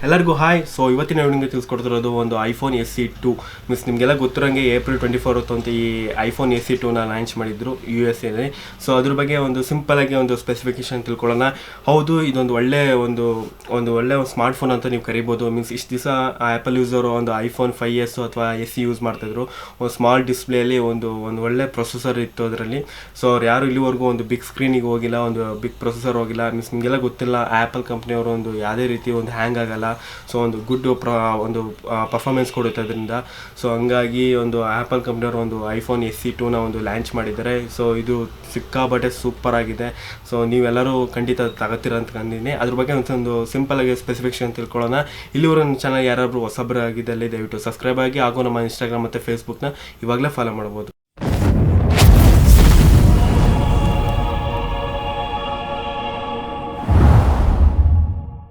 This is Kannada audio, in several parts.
ಎಲ್ಲರಿಗೂ ಹಾಯ್. ಸೊ ಇವತ್ತಿನ ನಿಮಗೆ ತಿಳಿಸ್ಕೊಡ್ತಿರೋದು ಒಂದು ಐಫೋನ್ SE2 ಮೀನ್ಸ್ ನಿಮಗೆಲ್ಲ ಗೊತ್ತಿರೋಂಗೆ April 24 ಅಂತ ಈ ಐಫೋನ್ SE2ನ ಲಾಂಚ್ ಮಾಡಿದ್ರು USA. ಸೊ ಅದ್ರ ಬಗ್ಗೆ ಒಂದು ಸಿಂಪಲ್ ಆಗಿ ಒಂದು ಸ್ಪೆಸಿಫಿಕೇಶನ್ ತಿಳ್ಕೊಳ್ಳೋಣ. ಹೌದು, ಇದೊಂದು ಒಳ್ಳೆ ಸ್ಮಾರ್ಟ್ಫೋನ್ ಅಂತ ನೀವು ಕರಿಬೋದು. ಮೀನ್ಸ್ ಇಷ್ಟು ದಿವಸ ಆ್ಯಪಲ್ ಯೂಸರು ಒಂದು ಐಫೋನ್ 5S ಅಥವಾ SE ಯೂಸ್ ಮಾಡ್ತಾಯಿದ್ರು. ಒಂದು ಸ್ಮಾಲ್ ಡಿಸ್ಪ್ಲೇಲಿ ಒಂದು ಒಳ್ಳೆ ಪ್ರೊಸೆಸರ್ ಇತ್ತು ಅದರಲ್ಲಿ. ಸೊ ಅವ್ರು ಯಾರು ಇಲ್ಲಿವರೆಗೂ ಒಂದು ಬಿಗ್ ಸ್ಕ್ರೀನಿಗೆ ಹೋಗಿಲ್ಲ, ಒಂದು ಬಿಗ್ ಪ್ರೊಸೆಸರ್ ಹೋಗಿಲ್ಲ. ಮೀನ್ಸ್ ನಿಮಗೆಲ್ಲ ಗೊತ್ತಿಲ್ಲ, ಆ್ಯಪಲ್ ಕಂಪ್ನಿಯವರು ಒಂದು ಯಾವುದೇ ರೀತಿ ಒಂದು ಹ್ಯಾಂಗ್ ಆಗಲ್ಲ. ಸೊ ಒಂದು ಗುಡ್ ಒಂದು ಪರ್ಫಾರ್ಮೆನ್ಸ್ ಕೊಡುತ್ತೆ ಅದರಿಂದ. ಸೊ ಹಂಗಾಗಿ ಒಂದು ಆ್ಯಪಲ್ ಕಂಪ್ನಿಯವರು ಒಂದು ಐಫೋನ್ SE2ನ ಒಂದು ಲಾಂಚ್ ಮಾಡಿದ್ದಾರೆ. ಸೊ ಇದು ಸಿಕ್ಕಾಬಟ್ಟೆ ಸೂಪರ್ ಆಗಿದೆ. ಸೊ ನೀವೆಲ್ಲರೂ ಖಂಡಿತ ತಗೋತೀರ ಅಂತ ಅಂದಿದ್ದೀನಿ. ಅದ್ರ ಬಗ್ಗೆ ಒಂದು ಸಿಂಪಲ್ ಆಗಿ ಸ್ಪೆಸಿಫಿಕೇಶನ್ ತಿಳ್ಕೊಳ್ಳೋಣ. ಇಲ್ಲಿವರೆಗೂ ನನ್ನ ಚಾನಲ್ ಯಾರಾದರೂ ಹೊಸಬರಾಗಿದ್ದಲ್ಲಿ ದಯವಿಟ್ಟು ಸಬ್ಸ್ಕ್ರೈಬ್ ಆಗಿ, ಹಾಗೂ ನಮ್ಮ ಇನ್ಸ್ಟಾಗ್ರಾಮ್ ಮತ್ತು ಫೇಸ್ಬುಕ್ನ ಇವಾಗಲೇ ಫಾಲೋ ಮಾಡ್ಬೋದು.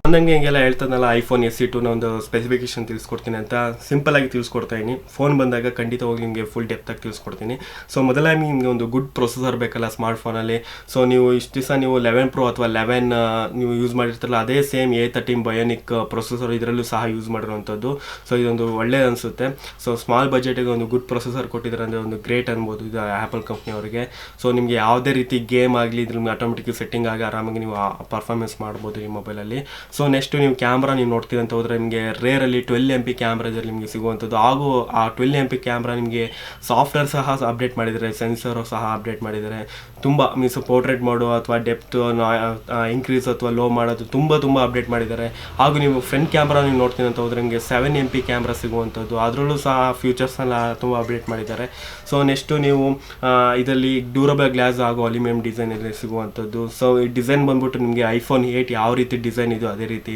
ಅಂದಂಗೆ ಹಿಂಗೆಲ್ಲ ಹೇಳ್ತಾನಲ್ಲ, ಐಫೋನ್ SE2ನ ಒಂದು ಸ್ಪೆಸಿಫಿಕೇಶನ್ ತಿಳಿಸ್ಕೊಡ್ತೀನಿ ಅಂತ ಸಿಂಪಲ್ ಆಗಿ ತಿಳಿಸ್ಕೊಡ್ತಾ ಇದ್ದೀನಿ. ಫೋನ್ ಬಂದಾಗ ಖಂಡಿತ ಹೋಗಿ ನಿಮಗೆ ಫುಲ್ ಡೆಪ್ತಾಗಿ ತಿಳಿಸ್ಕೊಡ್ತೀನಿ. ಸೊ ಮೊದಲಾಗಿ ನಿಮಗೆ ಒಂದು ಗುಡ್ ಪ್ರೊಸೆಸರ್ ಬೇಕಲ್ಲ ಸ್ಮಾರ್ಟ್ ಫೋನಲ್ಲಿ. ಸೊ ನೀವು ಇಷ್ಟು ದಿವಸ ನೀವು 11 Pro ಅಥವಾ 11 ನೀವು ಯೂಸ್ ಮಾಡಿರ್ತಾರಲ್ಲ, ಅದೇ ಸೇಮ್ A13 ಬಯೋನಿಕ್ ಪ್ರೊಸೆಸರ್ ಇದರಲ್ಲೂ ಸಹ ಯೂಸ್ ಮಾಡಿರೋವಂಥದ್ದು. ಸೊ ಇದೊಂದು ಒಳ್ಳೆಯದು ಅನಿಸುತ್ತೆ. ಸೊ ಸ್ಮಾಲ್ ಬಜೆಟಿಗೆ ಒಂದು ಗುಡ್ ಪ್ರೊಸೆಸರ್ ಕೊಟ್ಟಿದ್ದಾರೆ ಅಂದರೆ ಒಂದು ಗ್ರೇಟ್ ಅನ್ಬೋದು ಇದು ಆ್ಯಪಲ್ ಕಂಪ್ನಿಯವರಿಗೆ. ಸೊ ನಿಮಗೆ ಯಾವುದೇ ರೀತಿ ಗೇಮ್ ಆಗಲಿ ಇದ್ರ ಆಟೋಮೆಟಿಕ್ ಸೆಟ್ಟಿಂಗ್ ಆಗಿ ಆರಾಮಾಗಿ ನೀವು ಪರ್ಫಾರ್ಮೆನ್ಸ್ ಮಾಡ್ಬೋದು ಈ ಮೊಬೈಲಲ್ಲಿ. ಸೊ ನೆಕ್ಸ್ಟು ನೀವು ಕ್ಯಾಮ್ರಾ ನೀವು ನೋಡ್ತೀವಿ ಅಂತ ಹೋದರೆ ನಿಮಗೆ ರೇರಲ್ಲಿ 12 MP ಕ್ಯಾಮ್ರಾ ಇದರಲ್ಲಿ ನಿಮಗೆ ಸಿಗುವಂಥದ್ದು. ಹಾಗೂ ಆ 12 MP ಕ್ಯಾಮ್ರಾ ನಿಮಗೆ ಸಾಫ್ಟ್ವೇರ್ ಸಹ ಅಪ್ಡೇಟ್ ಮಾಡಿದ್ದಾರೆ, ಸೆನ್ಸರು ಸಹ ಅಪ್ಡೇಟ್ ಮಾಡಿದ್ದಾರೆ. ತುಂಬ ಮೀನ್ಸ್ ಪೋರ್ಟ್ರೇಟ್ ಮಾಡೋ ಅಥವಾ ಡೆಪ್ತ್ ಇನ್ಕ್ರೀಸ್ ಅಥವಾ ಲೋ ಮಾಡೋದು ತುಂಬ ಅಪ್ಡೇಟ್ ಮಾಡಿದ್ದಾರೆ. ಹಾಗೂ ನೀವು ಫ್ರಂಟ್ ಕ್ಯಾಮ್ರಾ ನೀವು ನೋಡ್ತೀನಿ ಅಂತ ಹೋದರೆ ನಿಮಗೆ 7 MP ಕ್ಯಾಮ್ರಾ ಸಿಗುವಂಥದ್ದು, ಅದರಲ್ಲೂ ಸಹ ಫ್ಯೂಚರ್ಸ್ನೆಲ್ಲ ತುಂಬ ಅಪ್ಡೇಟ್ ಮಾಡಿದ್ದಾರೆ. ಸೊ ನೆಕ್ಸ್ಟು ನೀವು ಇದರಲ್ಲಿ ಡ್ಯೂರಬಲ್ ಗ್ಲಾಸ್ ಹಾಗೂ ಅಲ್ಯೂಮಿನಿಯಂ ಡಿಸೈನಲ್ಲಿ ಸಿಗುವಂಥದ್ದು. ಸೊ ಈ ಡಿಸೈನ್ ಬಂದ್ಬಿಟ್ಟು ನಿಮಗೆ ಐಫೋನ್ 8 ಯಾವ ರೀತಿ ಡಿಸೈನ್ ಇದು ಅದೇ ರೀತಿ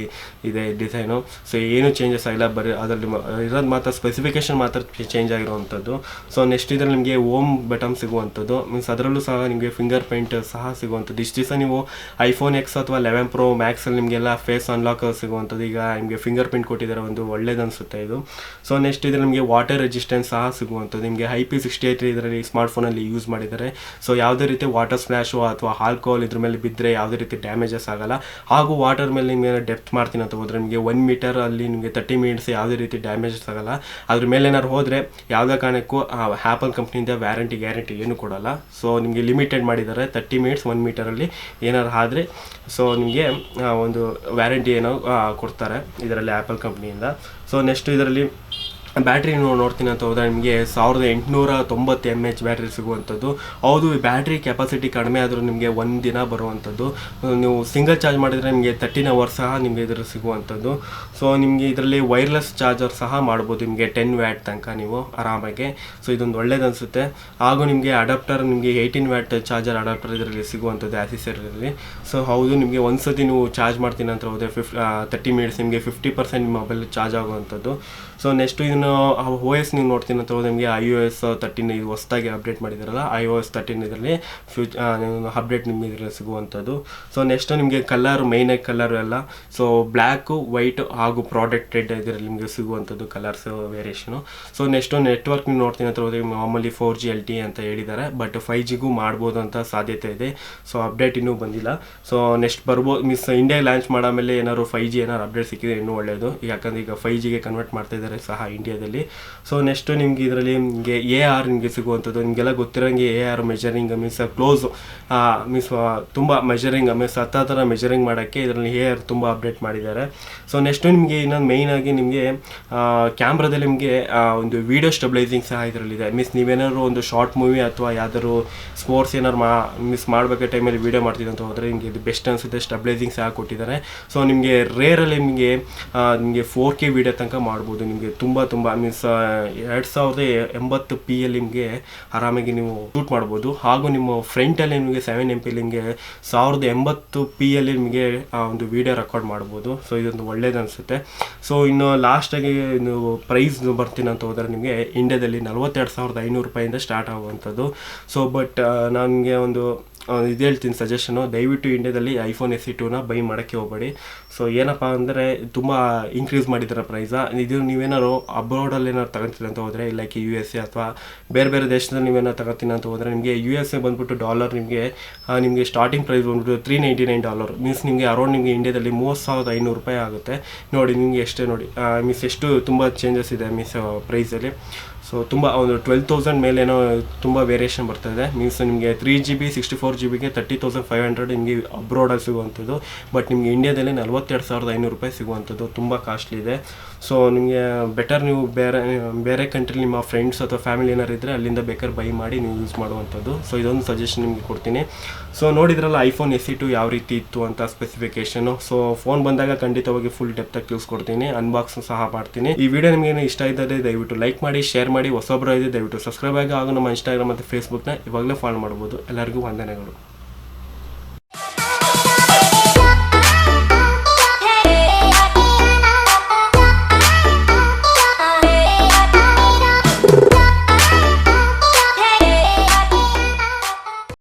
ಇದೆ ಡಿಸೈನು. ಸೊ ಏನು ಚೇಂಜಸ್ ಆಗಿಲ್ಲ, ಬರೀ ಅದರಲ್ಲಿ ಇರೋದು ಮಾತ್ರ ಸ್ಪೆಸಿಫಿಕೇಶನ್ ಮಾತ್ರ ಚೇಂಜ್ ಆಗಿರುವಂಥದ್ದು. ಸೊ ನೆಕ್ಸ್ಟ್ ಇದರಲ್ಲಿ ನಿಮಗೆ ಹೋಮ್ ಬಟನ್ ಸಿಗುವಂಥದ್ದು. ಮೀನ್ಸ್ ಅದರಲ್ಲೂ ಸಹ ನಿಮಗೆ ಫಿಂಗರ್ ಪ್ರಿಂಟ್ ಸಹ ಸಿಗುವಂಥದ್ದು. ಇಷ್ಟು ದಿವಸ ನೀವು ಐಫೋನ್ X ಅಥವಾ 11 Pro Maxಲ್ಲಿ ನಿಮಗೆಲ್ಲ ಫೇಸ್ ಅನ್ಲಾಕ್ ಸಿಗುವಂಥದ್ದು, ಈಗ ನಿಮಗೆ ಫಿಂಗರ್ ಪ್ರಿಂಟ್ ಕೊಟ್ಟಿದ್ದಾರೆ, ಒಂದು ಒಳ್ಳೇದು ಅನಿಸುತ್ತೆ ಇದು. ಸೊ ನೆಕ್ಸ್ಟ್ ಇದರಲ್ಲಿ ನಿಮಗೆ ವಾಟರ್ ರೆಸಿಸ್ಟೆನ್ಸ್ ಸಹ ಸಿಗುವಂಥದ್ದು. ನಿಮಗೆ IP63 ಇದರಲ್ಲಿ ಸ್ಮಾರ್ಟ್ಫೋನಲ್ಲಿ ಯೂಸ್ ಮಾಡಿದ್ದಾರೆ. ಸೊ ಯಾವುದೇ ರೀತಿ ವಾಟರ್ ಸ್ಪ್ಲಾಶು ಅಥವಾ ಆಲ್ಕೋಹಾಲ್ ಇದ್ರ ಮೇಲೆ ಬಿದ್ದರೆ ಯಾವುದೇ ರೀತಿ ಡ್ಯಾಮೇಜಸ್ ಆಗಲ್ಲ. ಹಾಗೂ ವಾಟರ್ ಮೇಲೆ ನಿಮಗೆ ಡೆಪ್ತ್ ಮಾಡ್ತೀನಿ ಅಂತ ಹೋದರೆ ನಿಮಗೆ 1 meter ಅಲ್ಲಿ ನಿಮಗೆ 30 minutes ಯಾವುದೇ ರೀತಿ ಡ್ಯಾಮೇಜಸ್ ಆಗಲ್ಲ. ಅದ್ರ ಮೇಲೆ ಏನಾದ್ರು ಹೋದರೆ ಯಾವುದೇ ಕಾರಣಕ್ಕೂ ಆ್ಯಪಲ್ ಕಂಪ್ನಿಯಿಂದ ಗ್ಯಾರಂಟಿ ಏನು ಕೊಡಲ್ಲ. ಸೊ ನಿಮಗೆ ಲಿಮಿಟೆಡ್ ಮಾಡಿದ್ದಾರೆ 30 minutes 1 meter ಅಲ್ಲಿ ಏನಾದ್ರು ಆದರೆ ಸೊ ನಿಮಗೆ ಒಂದು ವ್ಯಾರಂಟಿ ಏನೋ ಕೊಡ್ತಾರೆ ಇದರಲ್ಲಿ ಆ್ಯಪಲ್ ಕಂಪ್ನಿಯಿಂದ. ಸೊ ನೆಕ್ಸ್ಟ್ ಇದರಲ್ಲಿ ಬ್ಯಾಟ್ರಿ ನೋಡ್ತೀನಿ ಅಂತ ಹೋದರೆ ನಿಮಗೆ 1890 mAh ಬ್ಯಾಟ್ರಿ ಸಿಗುವಂಥದ್ದು. ಹೌದು, ಈ ಬ್ಯಾಟ್ರಿ ಕೆಪಾಸಿಟಿ ಕಡಿಮೆ ಆದರೂ ನಿಮಗೆ 1 ದಿನ ಬರುವಂಥದ್ದು. ನೀವು ಸಿಂಗಲ್ ಚಾರ್ಜ್ ಮಾಡಿದರೆ ನಿಮಗೆ 13 hours ಸಹ ನಿಮಗೆ ಇದರಲ್ಲಿ ಸಿಗುವಂಥದ್ದು. ಸೊ ನಿಮಗೆ ಇದರಲ್ಲಿ ವೈರ್ಲೆಸ್ ಚಾರ್ಜರ್ ಸಹ ಮಾಡ್ಬೋದು, ನಿಮಗೆ 10 watt ತನಕ ನೀವು ಆರಾಮಾಗಿ. ಸೊ ಇದೊಂದು ಒಳ್ಳೇದು ಅನಿಸುತ್ತೆ. ಹಾಗೂ ನಿಮಗೆ ಅಡಾಪ್ಟರ್ ನಿಮಗೆ 18 watt ಚಾರ್ಜರ್ ಅಡಾಪ್ಟರ್ ಇದರಲ್ಲಿ ಸಿಗುವಂಥದ್ದು ಆಕ್ಸೆಸರಿಯಲ್ಲಿ. ಸೊ ಹೌದು, ನಿಮಗೆ ಒಂದು ಸತಿ ನೀವು ಚಾರ್ಜ್ ಮಾಡ್ತೀನಿ ಅಂತ ಹೋದರೆ 30 minutes ನಿಮಗೆ 50% ನಿಮ್ಮ ಮೊಬೈಲ್ ಚಾರ್ಜ್ ಆಗುವಂಥದ್ದು. ಸೊ ನೆಕ್ಸ್ಟು ಇದನ್ನು OS ನೀವು ನೋಡ್ತೀನಿ ಅಂತ ಹೋದ್ರೆ ನಿಮಗೆ iOS 13 ಇದು ಹೊಸದಾಗಿ ಅಪ್ಡೇಟ್ ಮಾಡಿದಾರಲ್ಲ, iOS 13 ಇದರಲ್ಲಿ ಅಪ್ಡೇಟ್ ನಿಮಗೆ ಇದರಲ್ಲಿ ಸಿಗುವಂಥದ್ದು. ಸೊ ನೆಕ್ಸ್ಟ್ ನಿಮಗೆ ಕಲರ್ ಮೇಯ್ನಾಗಿ ಕಲರ್ ಎಲ್ಲ ಸೊ ಬ್ಲ್ಯಾಕು, ವೈಟ್ ಹಾಗೂ ಪ್ರಾಡಕ್ಟ್ ರೆಡ್ ಇದರಲ್ಲಿ ನಿಮಗೆ ಸಿಗುವಂಥದ್ದು colours variation. So next network ನೀವು ನೋಡ್ತೀನಿ ಅಂತ ಹೋದರೆ ಮಾಮೂಲಿ 4G LTE ಅಂತ ಹೇಳಿದ್ದಾರೆ, ಬಟ್ 5Gಗೂ ಮಾಡ್ಬೋದು ಅಂತ ಸಾಧ್ಯತೆ ಇದೆ. ಸೊ ಅಪ್ಡೇಟ್ ಇನ್ನೂ ಬಂದಿಲ್ಲ. ಸೊ ನೆಕ್ಸ್ಟ್ ಬರ್ಬೋದು, ಇಂಡಿಯಾಗೆ ಲಾಂಚ್ ಮಾಡಾಮೇಲೆ ಏನಾದ್ರು 5G ಏನಾದ್ರು ಅಪ್ಡೇಟ್ ಸಿಕ್ಕಿದ್ರೆ ಇನ್ನೂ ಒಳ್ಳೆಯದು, ಯಾಕಂದರೆ ಈಗ 5Gಗೆ ಕನ್ವರ್ಟ್ ಮಾಡ್ತಾ ಇದ್ದಾರೆ ಸಹ ಇಂಡಿಯಾದಲ್ಲಿ. ಸೊ ನೆಕ್ಸ್ಟ್ ನಿಮ್ಗೆ ಇದರಲ್ಲಿ ನಿಮಗೆ AR ನಿಮಗೆ ಸಿಗುವಂಥದ್ದು. ನಿಮಗೆಲ್ಲ ಗೊತ್ತಿರೋಂಗೆ AR ಮೆಜರಿಂಗ್ ಮೀನ್ಸ್ ಕ್ಲೋಸ್ ತುಂಬ ಮೆಜರಿಂಗ್ ಮೀನ್ಸ್ ಹತ್ತಿರ ಮೆಜರಿಂಗ್ ಮಾಡೋಕ್ಕೆ ಇದರಲ್ಲಿ AR ತುಂಬ ಅಪ್ಡೇಟ್ ಮಾಡಿದ್ದಾರೆ. ಸೊ ನೆಕ್ಸ್ಟು ನಿಮಗೆ ಇನ್ನೊಂದು ಮೇಯ್ನಾಗಿ ನಿಮಗೆ ಕ್ಯಾಮ್ರಾದಲ್ಲಿ ನಿಮಗೆ ಒಂದು ವೀಡಿಯೋ ಸ್ಟೆಬಿಲೈಸಿಂಗ್ ಸಹ ಇದರಲ್ಲಿದೆ. ಮೀನ್ಸ್ ನೀವೇನಾದ್ರು ಒಂದು ಶಾರ್ಟ್ ಮೂವಿ ಅಥವಾ ಯಾವ್ದಾದ್ರು ಸ್ಪೋರ್ಟ್ಸ್ ಏನಾದ್ರು ಮಾಡಬೇಕಾದ ಟೈಮಲ್ಲಿ ವೀಡಿಯೋ ಮಾಡ್ತಿದ್ದೆ ಅಂತ ಹೋದರೆ ನಿಮಗೆ ಇದು ಬೆಸ್ಟ್ ಅನಿಸುತ್ತೆ. ಸ್ಟೆಬಿಲೈಸಿಂಗ್ ಸಹ ಕೊಟ್ಟಿದ್ದಾರೆ. ಸೊ ನಿಮಗೆ ರೇರಲ್ಲಿ ನಿಮಗೆ 4K ವೀಡಿಯೋ ತನಕ ಮಾಡ್ಬೋದು. ನಿಮಗೆ ತುಂಬ ಮೀನ್ಸ್ 2080p ಅಲ್ಲಿ ನಿಮಗೆ ಆರಾಮಾಗಿ ನೀವು ಶೂಟ್ ಮಾಡ್ಬೋದು. ಹಾಗೂ ನಿಮ್ಮ ಫ್ರಂಟಲ್ಲಿ ನಿಮಗೆ 7 MP ನಿಮಗೆ 1080p ಅಲ್ಲಿ ನಿಮಗೆ ಒಂದು ವಿಡಿಯೋ ರೆಕಾರ್ಡ್ ಮಾಡ್ಬೋದು. ಸೊ ಇದೊಂದು ಒಳ್ಳೇದು ಅನಿಸುತ್ತೆ. ಸೊ ಇನ್ನು ಲಾಸ್ಟಾಗಿ ನೀವು ಪ್ರೈಸ್ ಬರ್ತೀನಿ ಅಂತ ಹೋದರೆ ನಿಮಗೆ ಇಂಡಿಯಾದಲ್ಲಿ 42,500 ರೂಪಾಯಿಂದ ಸ್ಟಾರ್ಟ್ ಆಗುವಂಥದ್ದು. ಸೊ ಬಟ್ ನನಗೆ ಒಂದು ಇದು ಹೇಳ್ತೀನಿ ಸಜೆಷನು, ದಯವಿಟ್ಟು ಇಂಡಿಯಾದಲ್ಲಿ ಐಫೋನ್ SE 2ನ ಬೈ ಮಾಡೋಕ್ಕೆ ಹೋಗಬೇಡಿ. ಸೊ ಏನಪ್ಪ ಅಂದರೆ ತುಂಬ ಇನ್ಕ್ರೀಸ್ ಮಾಡಿದ್ದಾರೆ ಪ್ರೈಸ. ಇದು ನೀವೇನಾದ್ರು ಅಬ್ರಾಡಲ್ಲಿ ಏನಾದ್ರು ತಗೊತೀನಿ ಅಂತ ಹೋದರೆ, ಲೈಕ್ USA ಅಥವಾ ಬೇರೆ ಬೇರೆ ದೇಶದಲ್ಲಿ ನೀವೇನಾದ್ರು ತಗೋತೀನಿ ಅಂತ ಹೋದರೆ, ನಿಮಗೆ USA ಬಂದುಬಿಟ್ಟು ಡಾಲರ್ ನಿಮಗೆ ಸ್ಟಾರ್ಟಿಂಗ್ ಪ್ರೈಸ್ ಬಂದುಬಿಟ್ಟು $399 ಮೀನ್ಸ್ ನಿಮಗೆ ಅರೌಂಡ್ ನಿಮಗೆ ಇಂಡಿಯಾದಲ್ಲಿ $30,500 ಆಗುತ್ತೆ. ನೋಡಿ ನಿಮಗೆ ಎಷ್ಟೇ ನೋಡಿ ಮೀನ್ಸ್ ಎಷ್ಟು ತುಂಬ ಚೇಂಜಸ್ ಇದೆ ಮೀನ್ಸ್ ಪ್ರೈಸಲ್ಲಿ. ಸೊ ತುಂಬ ಒಂದು 12,000 ಮೇಲೇನೋ ತುಂಬ ವೇರಿಯೇಷನ್ ಬರ್ತಾಯಿದೆ. ಮೀನ್ಸ್ ನಿಮಗೆ 3GB 64GB 30,500 ನಿಮಗೆ ಅಬ್ರಾಡಲ್ಲಿ ಸಿಗುವಂಥದ್ದು. ಬಟ್ ನಿಮಗೆ ಇಂಡಿಯಾದಲ್ಲಿ $42,500 ಸಿಗುವಂಥದ್ದು ತುಂಬ ಕಾಸ್ಟ್ಲಿ ಇದೆ. ಸೊ ನಿಮಗೆ ಬೆಟರ್ ನೀವು ಬೇರೆ ಕಂಟ್ರಿ ನಿಮ್ಮ ಫ್ರೆಂಡ್ಸ್ ಅಥವಾ ಫ್ಯಾಮಿಲಿ ಏನಾರು ಇದ್ದರೆ ಅಲ್ಲಿಂದ ಬೇಕಾದ್ರೆ ಬೈ ಮಾಡಿ ನೀವು ಯೂಸ್ ಮಾಡುವಂಥದ್ದು. ಸೊ ಇದೊಂದು ಸಜೆಷನ್ ನಿಮಗೆ ಕೊಡ್ತೀನಿ. ಸೊ ನೋಡಿದ್ರಲ್ಲ ಐಫೋನ್ SE 2 ಯಾವ ರೀತಿ ಇತ್ತು ಅಂತ ಸ್ಪೆಸಿಫಿಕೇಷನು. ಸೊ ಫೋನ್ ಬಂದಾಗ ಖಂಡಿತವಾಗಿ ಫುಲ್ ಡೆಪ್ತಾಗಿ ತಿಳಿಸ್ಕೊಡ್ತೀನಿ, ಅನ್ಬಾಕ್ಸ್ ಸಹ ಮಾಡ್ತೀನಿ. ಈ ವಿಡಿಯೋ ನಿಮಗೆ ಇಷ್ಟ ಇದ್ದರೆ ದಯವಿಟ್ಟು ಲೈಕ್ ಮಾಡಿ, ಶೇರ್ ಮಾಡಿ. ಹೊಸೊಬ್ಬರು ಇದೆ ದಯವಿಟ್ಟು ಸಬ್ಸ್ಕ್ರೈಬ್ ಆಗಿ, ಹಾಗೂ ನಮ್ಮ ಇನ್ಸ್ಟಾಗ್ರಾಮ್ ಮತ್ತು ಫೇಸ್ಬುಕ್ನ ಇವಾಗಲೇ ಫಾಲೋ ಮಾಡ್ಬೋದು. ಎಲ್ಲರಿಗೂ ವಂದನೆಗಳು.